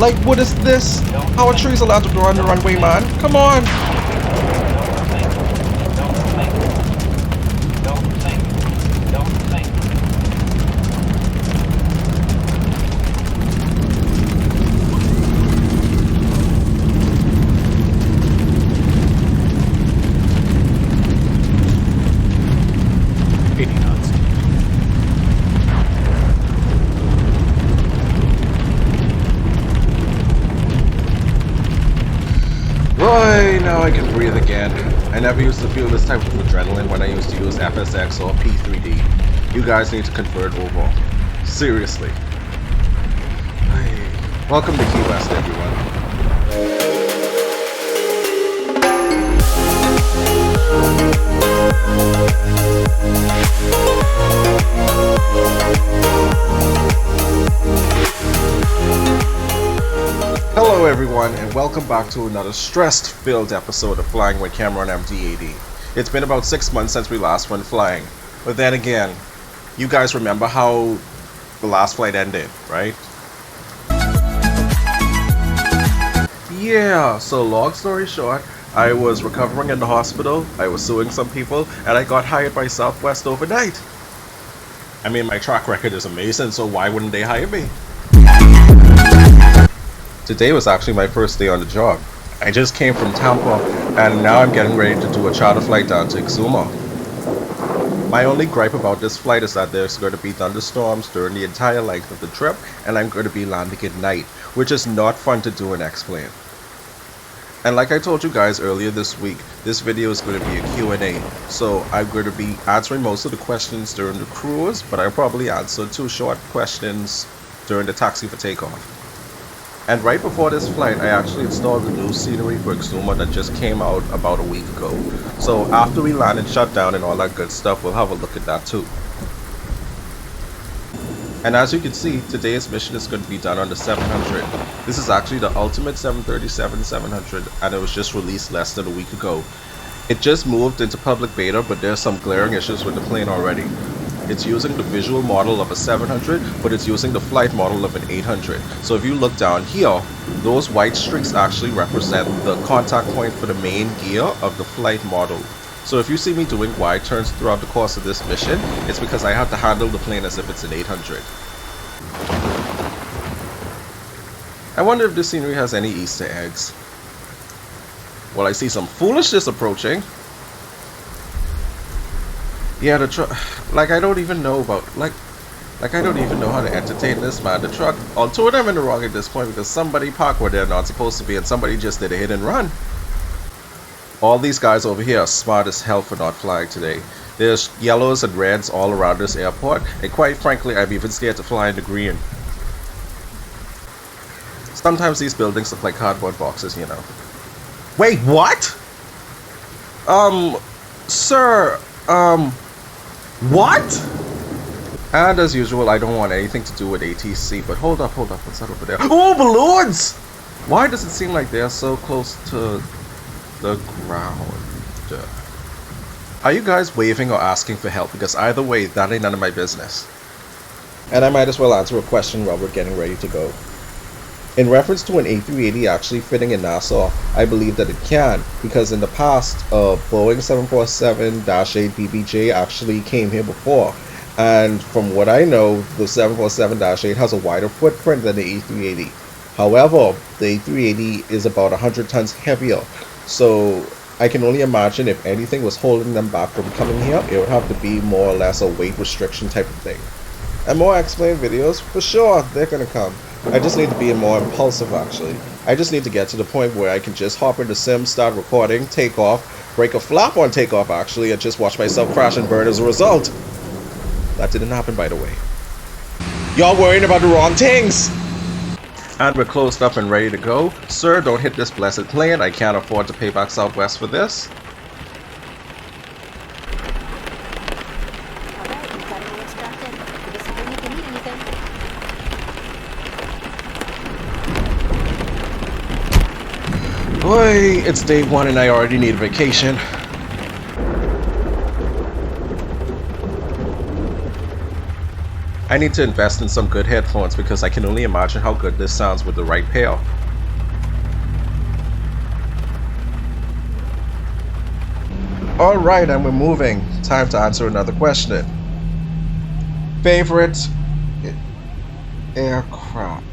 Like, what is this? How are trees allowed to grow on the runway, man? Come on! Now I can breathe again. I never used to feel this type of adrenaline when I used to use FSX or P3D. You guys need to convert over. Seriously. Hey. Welcome to Key West, everyone. Hello everyone, and welcome back to another stress-filled episode of Flying with cameronmd80. It's been about 6 months since we last went flying, but then again, you guys remember how the last flight ended, right? Yeah, so long story short, I was recovering in the hospital, I was suing some people, and I got hired by Southwest overnight. I mean, my track record is amazing, so why wouldn't they hire me? Today was actually my first day on the job. I just came from Tampa and now I'm getting ready to do a charter flight down to Exuma. My only gripe about this flight is that there's going to be thunderstorms during the entire length of the trip and I'm going to be landing at night, which is not fun to do in X-Plane. And like I told you guys earlier this week, this video is going to be a Q&A, so I'm going to be answering most of the questions during the cruise, but I'll probably answer 2 short questions during the taxi for takeoff. And right before this flight, I actually installed the new scenery for Exuma that just came out about a week ago. So after we land and shut down and all that good stuff, we'll have a look at that too. And as you can see, today's mission is going to be done on the 700. This is actually the ultimate 737-700 and it was just released less than a week ago. It just moved into public beta, but there's some glaring issues with the plane already. It's using the visual model of a 700, but it's using the flight model of an 800. So if you look down here, those white streaks actually represent the contact point for the main gear of the flight model. So if you see me doing wide turns throughout the course of this mission, it's because I have to handle the plane as if it's an 800. I wonder if this scenery has any Easter eggs. Well, I see some foolishness approaching. Yeah, the truck, like I don't even know about, like I don't even know how to entertain this, man. The truck, all 2 of them in the wrong at this point because somebody parked where they're not supposed to be and somebody just did a hit and run. All these guys over here are smart as hell for not flying today. There's yellows and reds all around this airport, and quite frankly, I'm even scared to fly in the green. Sometimes these buildings look like cardboard boxes, you know. Wait, what? Sir, what? And as usual, I don't want anything to do with ATC, but hold up, what's that over there? Oh, balloons! Why does it seem like they're so close to the ground? Are you guys waving or asking for help? Because either way, that ain't none of my business. And I might as well answer a question while we're getting ready to go. In reference to an A380 actually fitting in Nassau, I believe that it can, because in the past, a Boeing 747-8 BBJ actually came here before, and from what I know, the 747-8 has a wider footprint than the A380. However, the A380 is about 100 tons heavier, so I can only imagine if anything was holding them back from coming here, it would have to be more or less a weight restriction type of thing. And more X-Plane videos, for sure, they're gonna come. I just need to be more impulsive actually. I just need to get to the point where I can just hop into Sim, start recording, take off, break a flap on takeoff actually, and just watch myself crash and burn as a result. That didn't happen, by the way. Y'all worrying about the wrong things! And we're closed up and ready to go. Sir, don't hit this blessed plane. I can't afford to pay back Southwest for this. Boy, it's day 1 and I already need a vacation. I need to invest in some good headphones because I can only imagine how good this sounds with the right pair. Alright, and we're moving. Time to answer another question. Favorite aircraft?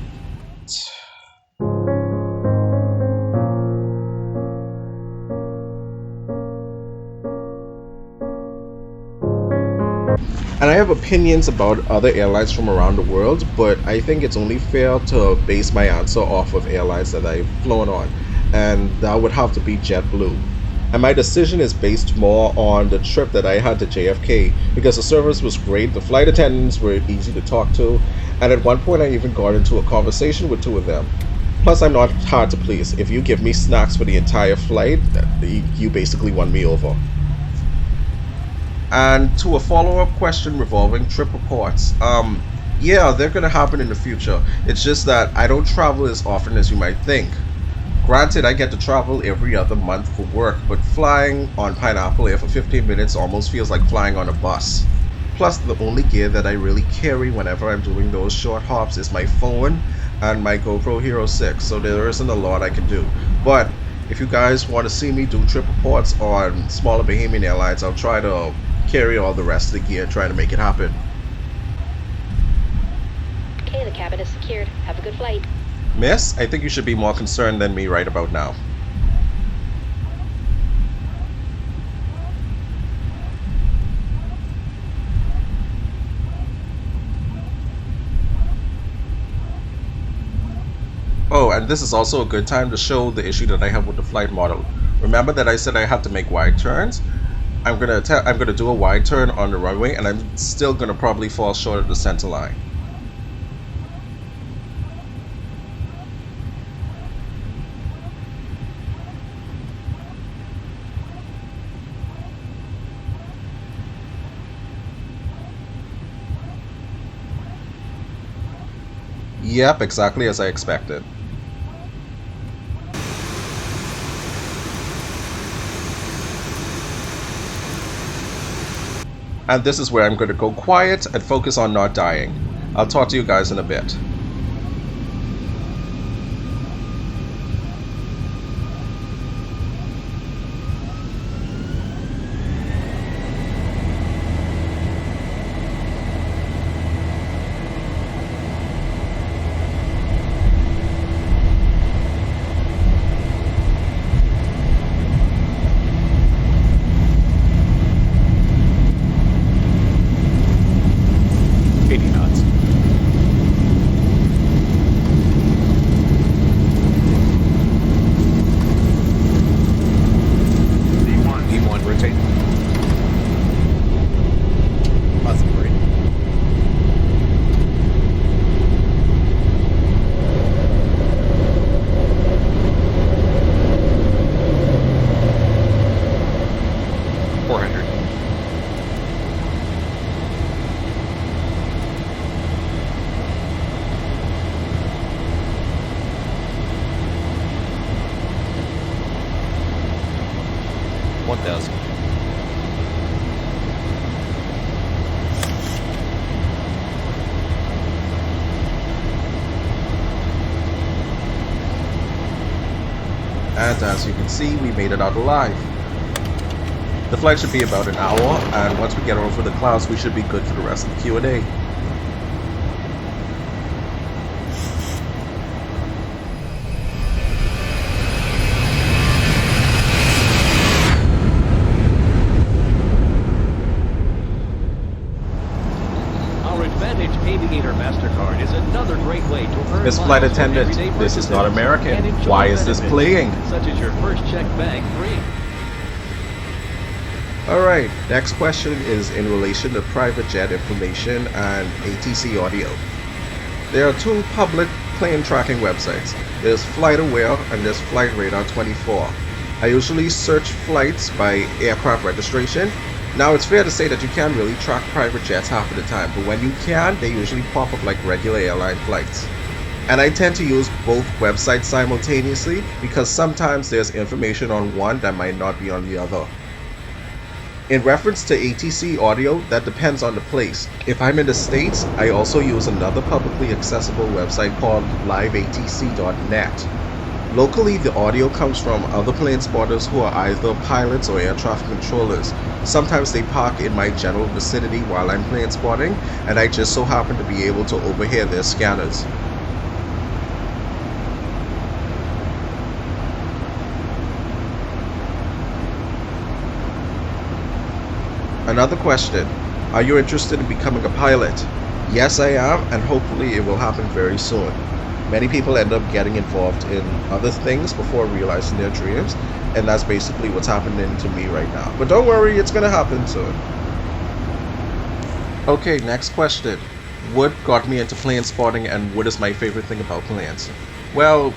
And I have opinions about other airlines from around the world, but I think it's only fair to base my answer off of airlines that I've flown on, and that would have to be JetBlue. And my decision is based more on the trip that I had to JFK, because the service was great, the flight attendants were easy to talk to, and at one point I even got into a conversation with 2 of them. Plus, I'm not hard to please. If you give me snacks for the entire flight, you basically won me over. And to a follow-up question revolving trip reports, yeah, they're gonna happen in the future. It's just that I don't travel as often as you might think. Granted, I get to travel every other month for work, but flying on Pineapple Air for 15 minutes almost feels like flying on a bus. Plus, the only gear that I really carry whenever I'm doing those short hops is my phone and my GoPro Hero 6, so there isn't a lot I can do. But if you guys want to see me do trip reports on smaller Bahamian airlines, I'll try to carry all the rest of the gear, trying to make it happen. Okay, the cabin is secured. Have a good flight. Miss, I think you should be more concerned than me right about now. Oh, and this is also a good time to show the issue that I have with the flight model. Remember that I said I had to make wide turns? I'm gonna do a wide turn on the runway, and I'm still gonna probably fall short of the center line. Yep, exactly as I expected. And this is where I'm going to go quiet and focus on not dying. I'll talk to you guys in a bit. And as you can see, we made it out alive. The flight should be about an hour, and once we get over the clouds, we should be good for the rest of the Q&A. Miss Flight Attendant, this is not American. Why is this playing? Such as your first check bag free. Alright, next question is in relation to private jet information and ATC audio. There are 2 public plane tracking websites. There's FlightAware and there's Flight Radar 24. I usually search flights by aircraft registration. Now, it's fair to say that you can't really track private jets half of the time, but when you can, they usually pop up like regular airline flights. And I tend to use both websites simultaneously because sometimes there's information on one that might not be on the other. In reference to ATC audio, that depends on the place. If I'm in the States, I also use another publicly accessible website called liveatc.net. Locally, the audio comes from other plane spotters who are either pilots or air traffic controllers. Sometimes they park in my general vicinity while I'm plane spotting, and I just so happen to be able to overhear their scanners. Another question, are you interested in becoming a pilot? Yes, I am, and hopefully it will happen very soon. Many people end up getting involved in other things before realizing their dreams, and that's basically what's happening to me right now. But don't worry, it's gonna happen soon. Okay, next question. What got me into plane spotting, and what is my favorite thing about planes? Well,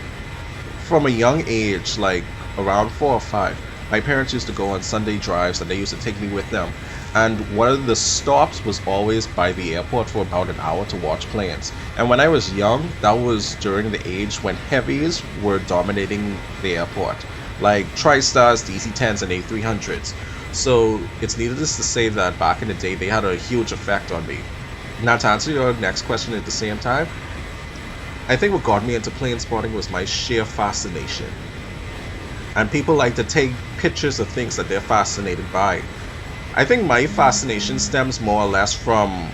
from a young age, like around 4 or 5, my parents used to go on Sunday drives and they used to take me with them. And one of the stops was always by the airport for about an hour to watch planes. And when I was young, that was during the age when heavies were dominating the airport, like TriStars, DC-10s, and A300s. So it's needless to say that back in the day, they had a huge effect on me. Now to answer your next question at the same time, I think what got me into plane spotting was my sheer fascination. And people like to take pictures of things that they're fascinated by. I think my fascination stems more or less from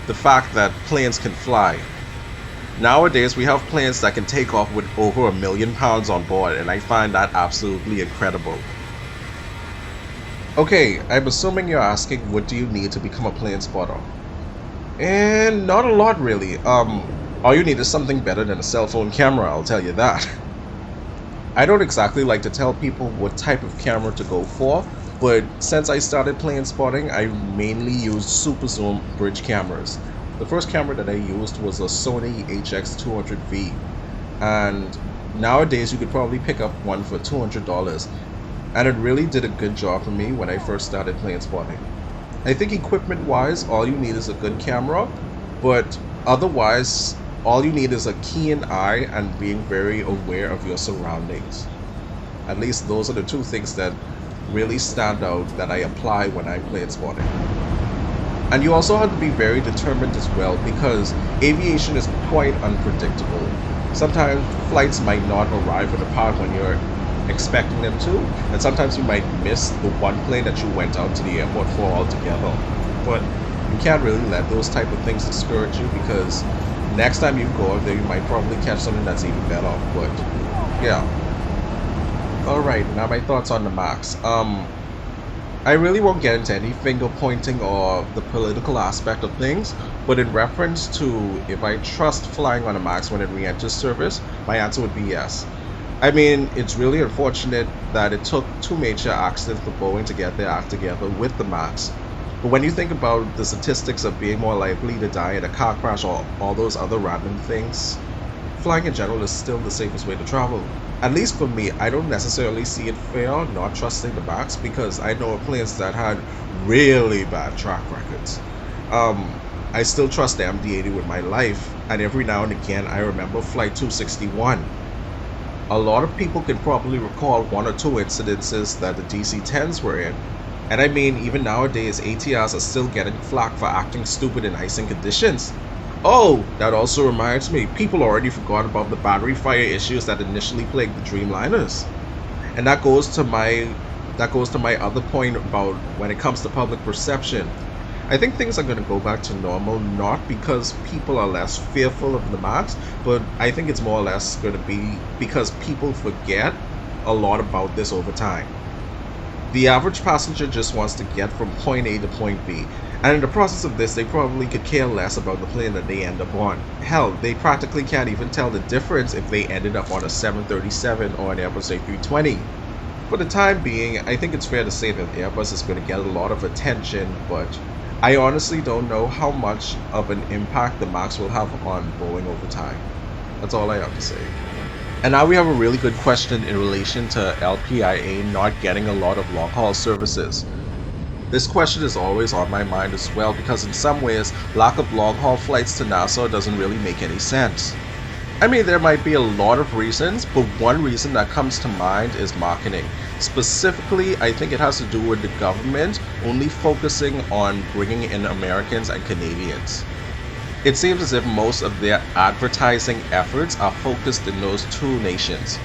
the fact that planes can fly. Nowadays we have planes that can take off with over £1 million on board, and I find that absolutely incredible. Okay, I'm assuming you're asking what do you need to become a plane spotter? And not a lot really. All you need is something better than a cell phone camera, I'll tell you that. I don't exactly like to tell people what type of camera to go for, but since I started plane spotting, I mainly used super zoom bridge cameras. The first camera that I used was a Sony HX200V, and nowadays you could probably pick up one for $200, and it really did a good job for me when I first started plane spotting. I think equipment wise, all you need is a good camera, but otherwise all you need is a keen eye and being very aware of your surroundings. At least those are the two things that really stand out that I apply when I'm plane spotting. And you also have to be very determined as well, because aviation is quite unpredictable. Sometimes flights might not arrive at the park when you're expecting them to, and sometimes you might miss the one plane that you went out to the airport for altogether. But you can't really let those type of things discourage you, because next time you go out there you might probably catch something that's even better. But yeah. Alright, now my thoughts on the MAX. I really won't get into any finger pointing or the political aspect of things, but in reference to if I trust flying on a MAX when it re-enters service, my answer would be yes. I mean, it's really unfortunate that it took 2 major accidents for Boeing to get their act together with the MAX. But when you think about the statistics of being more likely to die in a car crash or all those other random things, flying in general is still the safest way to travel. At least for me, I don't necessarily see it fair not trusting the MAX, because I know of planes that had really bad track records. I still trust the MD-80 with my life, and every now and again I remember Flight 261. A lot of people can probably recall 1 or 2 incidences that the DC-10s were in. And I mean, even nowadays, ATRs are still getting flack for acting stupid in icing conditions. Oh, that also reminds me, people already forgot about the battery fire issues that initially plagued the Dreamliners. And that goes to my other point about when it comes to public perception. I think things are going to go back to normal, not because people are less fearful of the MAX, but I think it's more or less going to be because people forget a lot about this over time. The average passenger just wants to get from point A to point B, and in the process of this, they probably could care less about the plane that they end up on. Hell, they practically can't even tell the difference if they ended up on a 737 or an Airbus A320. For the time being, I think it's fair to say that Airbus is going to get a lot of attention, but I honestly don't know how much of an impact the MAX will have on Boeing over time. That's all I have to say. And now we have a really good question in relation to LPIA not getting a lot of long-haul services. This question is always on my mind as well, because in some ways, lack of long-haul flights to Nassau doesn't really make any sense. I mean, there might be a lot of reasons, but one reason that comes to mind is marketing. Specifically, I think it has to do with the government only focusing on bringing in Americans and Canadians. It seems as if most of their advertising efforts are focused in those two nations.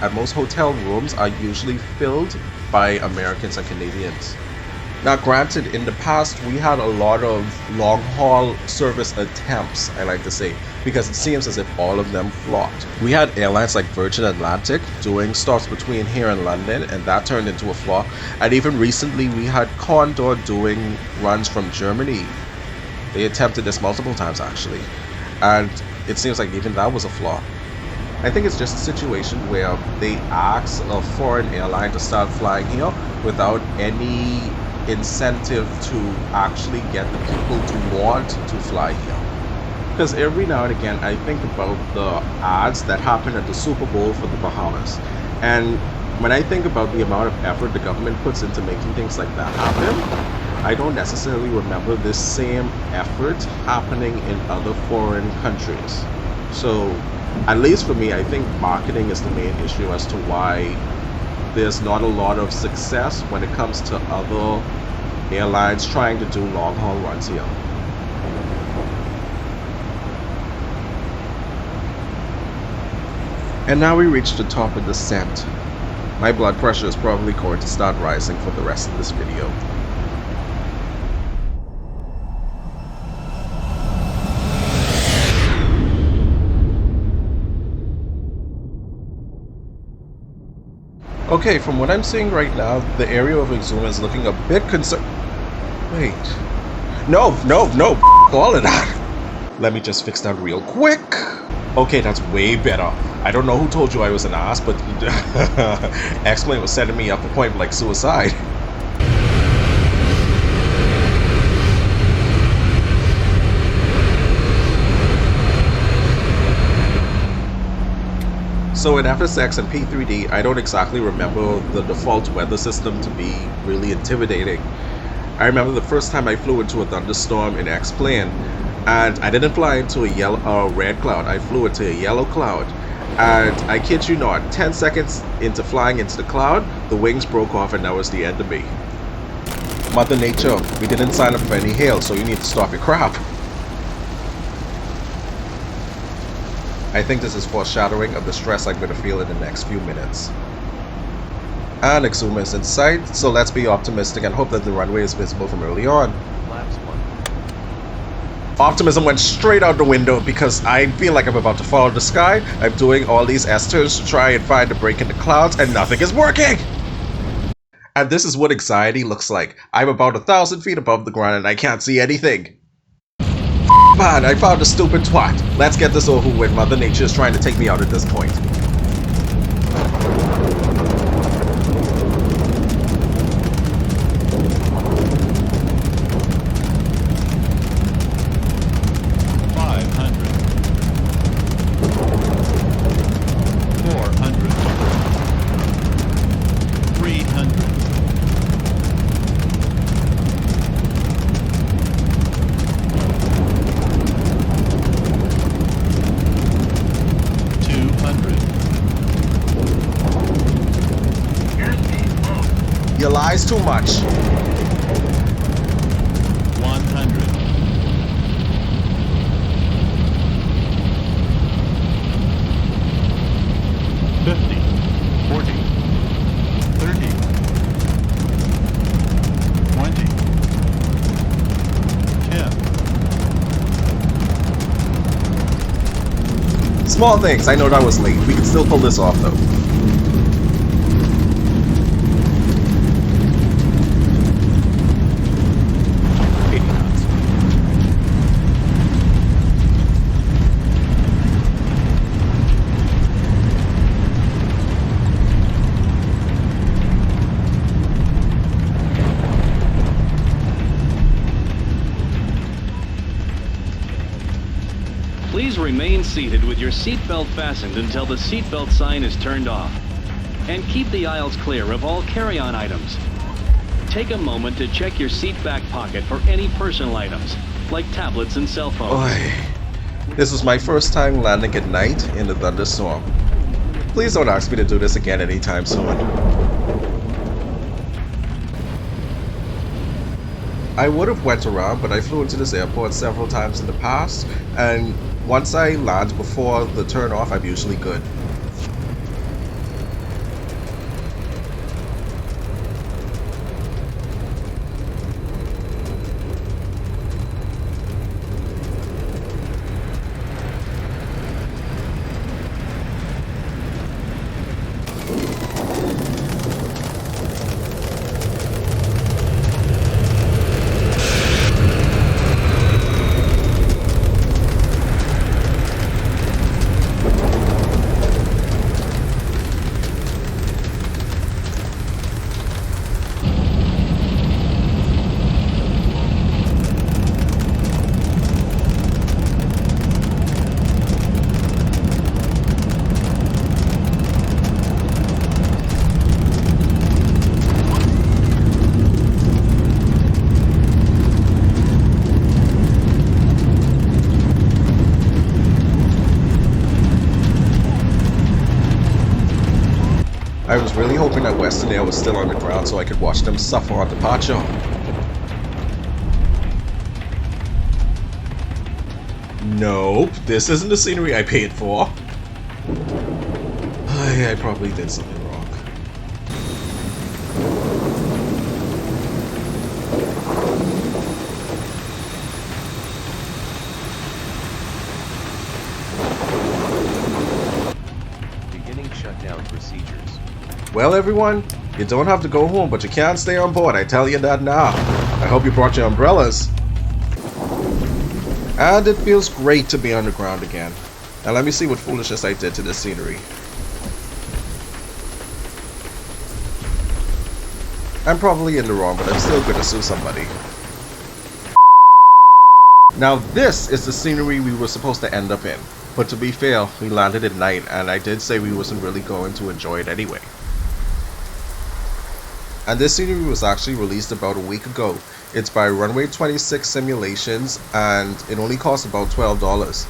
And most hotel rooms are usually filled by Americans and Canadians. Now granted, in the past we had a lot of long-haul service attempts, I like to say, because it seems as if all of them flopped. We had airlines like Virgin Atlantic doing stops between here and London, and that turned into a flop. And even recently we had Condor doing runs from Germany. They attempted this multiple times actually, and it seems like even that was a flop. I think it's just a situation where they ask a foreign airline to start flying here without any incentive to actually get the people to want to fly here. Because every now and again I think about the ads that happen at the Super Bowl for the Bahamas, and when I think about the amount of effort the government puts into making things like that happen, I don't necessarily remember this same effort happening in other foreign countries. So at least for me, I think marketing is the main issue as to why there's not a lot of success when it comes to other airlines trying to do long haul runs here. And now we reach the top of the descent. My blood pressure is probably going to start rising for the rest of this video. Okay, from what I'm seeing right now, the area of Exuma is looking a bit concerned. Wait. No, all of that. Let me just fix that real quick. Okay, that's way better. I don't know who told you I was an ass, but X-Plane was setting me up a point like suicide. So in FSX and P3D, I don't exactly remember the default weather system to be really intimidating. I remember the first time I flew into a thunderstorm in X-Plane, and I didn't fly into a red cloud, I flew into a yellow cloud. And I kid you not, 10 seconds into flying into the cloud, the wings broke off and that was the end of me. Mother Nature, we didn't sign up for any hail, so you need to stop your crap. I think this is foreshadowing of the stress I'm going to feel in the next few minutes. And Exuma is in sight, so let's be optimistic and hope that the runway is visible from early on. Optimism went straight out the window because I feel like I'm about to follow the sky. I'm doing all these S-turns to try and find a break in the clouds and nothing is working! And this is what anxiety looks like. I'm about 1,000 feet above the ground and I can't see anything. Man, I found a stupid twat. Let's get this over with. Mother Nature is trying to take me out at this point. You lies too much. 100. 50. 40. 30. 20. 10. Small things. I know that was late. We can still pull this off though. Please remain seated with your seatbelt fastened until the seatbelt sign is turned off. And keep the aisles clear of all carry-on items. Take a moment to check your seat back pocket for any personal items, like tablets and cell phones. Oy. This was my first time landing at night in a thunderstorm. Please don't ask me to do this again anytime soon. I would have went around, but I flew into this airport several times in the past, and once I land before the turn off, I'm usually good. I was really hoping that Western Air was still on the ground so I could watch them suffer on departure. Nope, this isn't the scenery I paid for. I probably did something wrong. Beginning shutdown procedures. Well everyone, you don't have to go home, but you can stay on board, I tell you that now. I hope you brought your umbrellas. And it feels great to be underground again. Now let me see what foolishness I did to this scenery. I'm probably in the wrong, but I'm still gonna sue somebody. Now this is the scenery we were supposed to end up in. But to be fair, we landed at night, and I did say we wasn't really going to enjoy it anyway. And this scenery was actually released about a week ago. It's by Runway 26 Simulations, and it only costs about $12.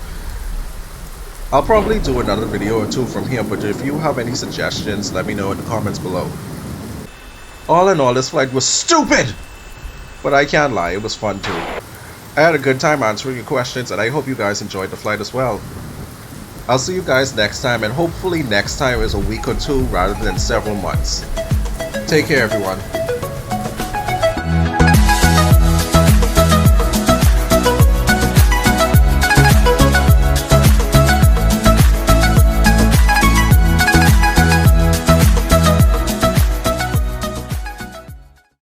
I'll probably do another video or two from here, but if you have any suggestions, let me know in the comments below. All in all, this flight was stupid! But I can't lie, it was fun too. I had a good time answering your questions, and I hope you guys enjoyed the flight as well. I'll see you guys next time, and hopefully next time is a week or two rather than several months. Take care everyone.